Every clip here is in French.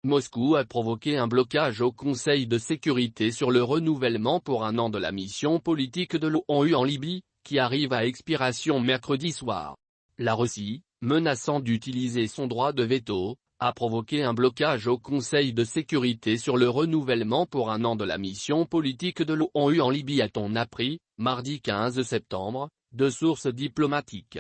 Moscou a provoqué un blocage au Conseil de sécurité sur le renouvellement pour un an de la mission politique de l'ONU en Libye, qui arrive à expiration mercredi soir. La Russie, menaçant d'utiliser son droit de veto, a provoqué un blocage au Conseil de sécurité sur le renouvellement pour un an de la mission politique de l'ONU en Libye, a-t-on appris, mardi 15 septembre, de sources diplomatiques.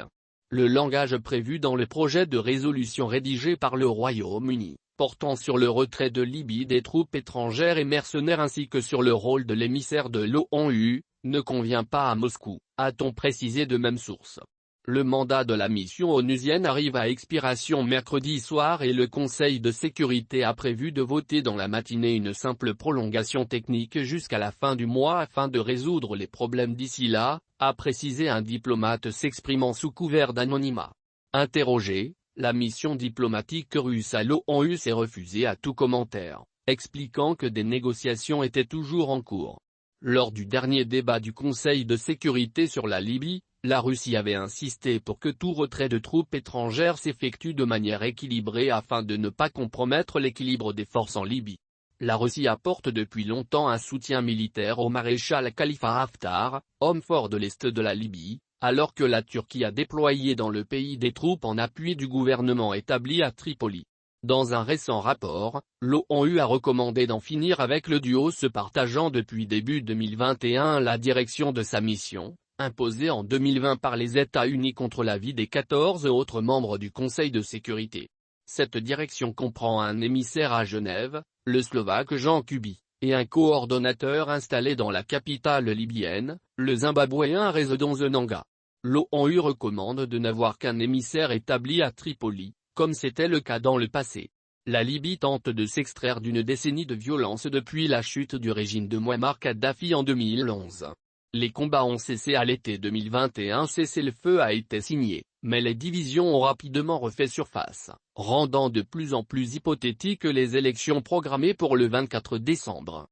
Le langage prévu dans le projet de résolution rédigé par le Royaume-Uni, portant sur le retrait de Libye des troupes étrangères et mercenaires ainsi que sur le rôle de l'émissaire de l'ONU, ne convient pas à Moscou, a-t-on précisé de même source. Le mandat de la mission onusienne arrive à expiration mercredi soir et le Conseil de sécurité a prévu de voter dans la matinée une simple prolongation technique jusqu'à la fin du mois afin de résoudre les problèmes d'ici là, a précisé un diplomate s'exprimant sous couvert d'anonymat. Interrogé, la mission diplomatique russe à l'ONU s'est refusée à tout commentaire, expliquant que des négociations étaient toujours en cours. Lors du dernier débat du Conseil de sécurité sur la Libye, la Russie avait insisté pour que tout retrait de troupes étrangères s'effectue de manière équilibrée afin de ne pas compromettre l'équilibre des forces en Libye. La Russie apporte depuis longtemps un soutien militaire au maréchal Khalifa Haftar, homme fort de l'est de la Libye, alors que la Turquie a déployé dans le pays des troupes en appui du gouvernement établi à Tripoli. Dans un récent rapport, l'ONU a recommandé d'en finir avec le duo se partageant depuis début 2021 la direction de sa mission, imposée en 2020 par les États-Unis contre l'avis des 14 autres membres du Conseil de sécurité. Cette direction comprend un émissaire à Genève, le Slovaque Jean Kubi, et un coordonnateur installé dans la capitale libyenne, le Zimbabwéen résident Zenanga. L'ONU recommande de n'avoir qu'un émissaire établi à Tripoli, comme c'était le cas dans le passé. La Libye tente de s'extraire d'une décennie de violence depuis la chute du régime de Mouammar Kadhafi en 2011. Les combats ont cessé à l'été 2021, cessez-le-feu a été signé, mais les divisions ont rapidement refait surface, rendant de plus en plus hypothétiques les élections programmées pour le 24 décembre.